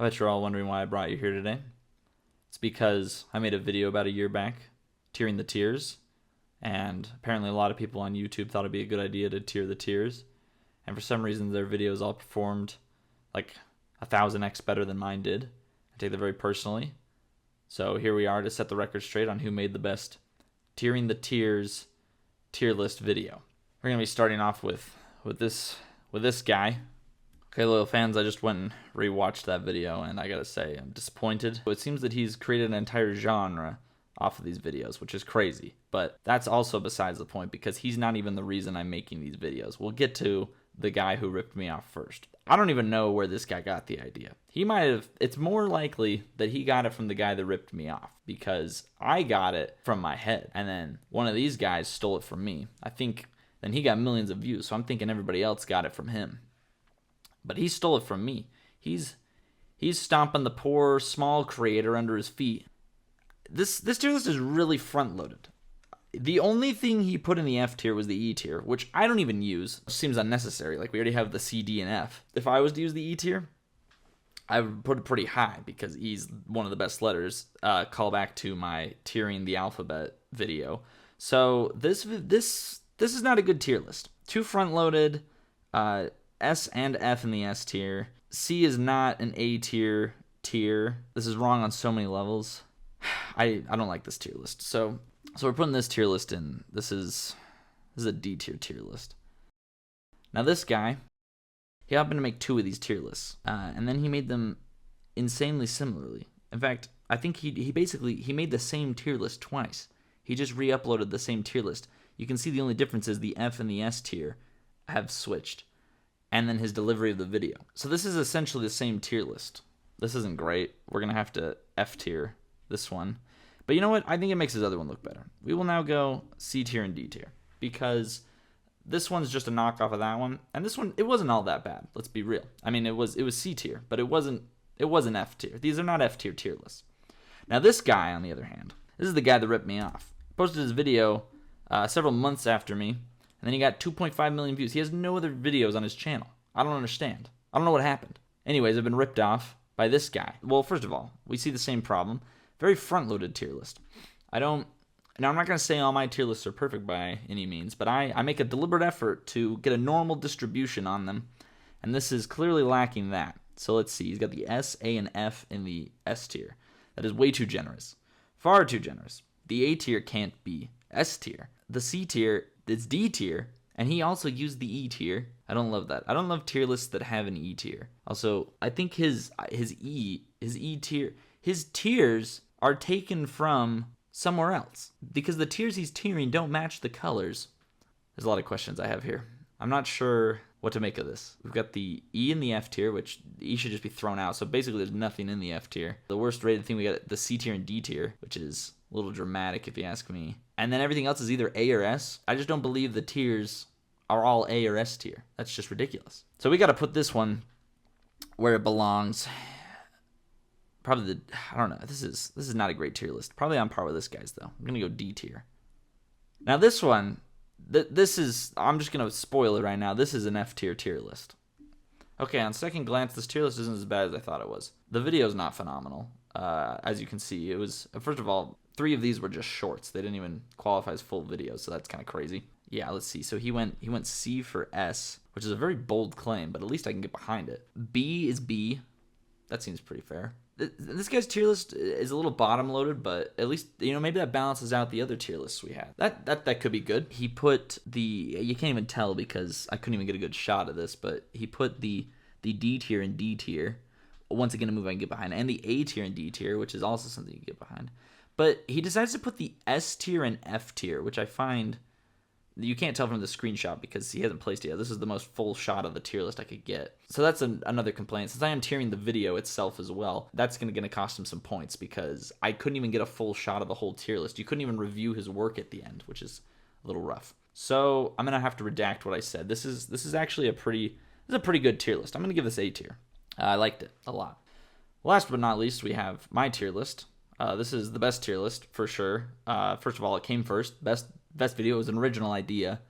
I bet you're all wondering why I brought you here today. It's because I made a video about a year back, tiering the tiers, and apparently a lot of people on YouTube thought it'd be a good idea to tier the tiers, and for some reason their videos all performed like 1000x better than mine did. I take that very personally. So here we are to set the record straight on who made the best tiering the tiers tier list video. We're gonna be starting off with this guy. Okay, loyal fans, I just went and rewatched that video, and I gotta say, I'm disappointed. It seems that he's created an entire genre off of these videos, which is crazy. But that's also besides the point, because he's not even the reason I'm making these videos. We'll get to the guy who ripped me off first. I don't even know where this guy got the idea. He might have, it's more likely that he got it from the guy that ripped me off, because I got it from my head, and then one of these guys stole it from me. I think then he got millions of views, so I'm thinking everybody else got it from him. But he stole it from me. He's stomping the poor small creator under his feet. This tier list is really front loaded. The only thing he put in the F tier was the E tier, which I don't even use. It seems unnecessary. Like, we already have the C, D, and F. If I was to use the E tier, I would put it pretty high because E's one of the best letters. Call back to my tiering the alphabet video. So this is not a good tier list. Too front loaded. S and F in the S tier. C is not an A tier. This is wrong on so many levels. I don't like this tier list. So we're putting this tier list in. This is a D tier list. Now this guy, he happened to make 2 of these tier lists, and then he made them insanely similarly. In fact, I think he basically made the same tier list twice. He just re-uploaded the same tier list. You can see the only difference is the F and the S tier have switched, and then his delivery of the video. So this is essentially the same tier list. This isn't great. We're gonna have to F tier this one. But you know what? I think it makes his other one look better. We will now go C tier and D tier, because this one's just a knockoff of that one, and this one, it wasn't all that bad. Let's be real. I mean, it was C tier, but it wasn't F tier. These are not F tier tier lists. Now this guy, on the other hand, this is the guy that ripped me off. Posted his video several months after me, and then he got 2.5 million views. He has no other videos on his channel. I don't understand. I don't know what happened. Anyways, I've been ripped off by this guy. Well, first of all, we see the same problem. Very front-loaded tier list. Now, I'm not going to say all my tier lists are perfect by any means, but I make a deliberate effort to get a normal distribution on them, and this is clearly lacking that. So let's see. He's got the S, A, and F in the S tier. That is way too generous. Far too generous. The A tier can't be S tier. The C tier is D tier, and he also used the E tier. I don't love that. I don't love tier lists that have an E tier. Also, I think his E tier, his tiers are taken from somewhere else, because the tiers he's tiering don't match the colors. There's a lot of questions I have here. I'm not sure what to make of this. We've got the E in the F tier, which the E should just be thrown out. So basically there's nothing in the F tier. The worst rated thing, we got the C tier and D tier, which is a little dramatic if you ask me. And then everything else is either A or S. I just don't believe the tiers are all A or S tier. That's just ridiculous. So we got to put this one where it belongs. Probably I don't know. This is not a great tier list. Probably on par with this guy's though. I'm gonna go D tier. Now this one, this is, I'm just gonna spoil it right now. This is an F tier list. Okay, on second glance, this tier list isn't as bad as I thought it was. The video's not phenomenal. As you can see, it was, first of all, 3 of these were just shorts. They didn't even qualify as full videos, so that's kind of crazy. Yeah, let's see. So he went C for S, which is a very bold claim, but at least I can get behind it. B is B. That seems pretty fair. This guy's tier list is a little bottom loaded, but at least, you know, maybe that balances out the other tier lists we had. That could be good. He put you can't even tell because I couldn't even get a good shot of this, but he put the D tier and D tier. Once again, a move I can get behind, and the A tier and D tier, which is also something you can get behind. But he decides to put the S tier and F tier, which I find you can't tell from the screenshot because he hasn't placed it yet. This is the most full shot of the tier list I could get. So that's another complaint. Since I am tiering the video itself as well, that's going to cost him some points because I couldn't even get a full shot of the whole tier list. You couldn't even review his work at the end, which is a little rough. So I'm going to have to redact what I said. This is actually a pretty good tier list. I'm going to give this A tier. I liked it a lot. Last but not least, we have my tier list. This is the best tier list for sure. First of all, it came first. Best video was an original idea,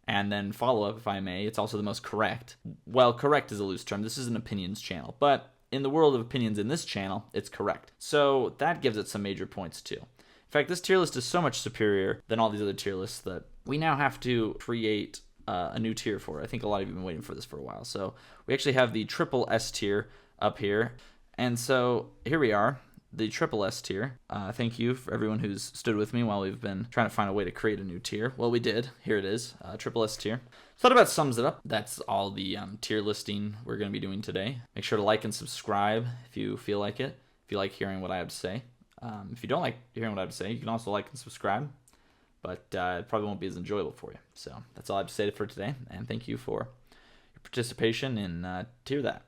and then follow-up, if I may. It's also the most correct. Well, correct is a loose term. This is an opinions channel, but in the world of opinions in this channel, it's correct. So that gives it some major points too. In fact, this tier list is so much superior than all these other tier lists that we now have to create a new tier for it. I think a lot of you have been waiting for this for a while. So we actually have the triple S tier up here. And so here we are, the triple S tier. Thank you for everyone who's stood with me while we've been trying to find a way to create a new tier. Well, we did. Here it is, triple S tier. So that about sums it up. That's all the tier listing we're going to be doing today. Make sure to like and subscribe if you feel like it, if you like hearing what I have to say. If you don't like hearing what I have to say, you can also like and subscribe, but it probably won't be as enjoyable for you. So that's all I have to say for today, and thank you for your participation in Tier That.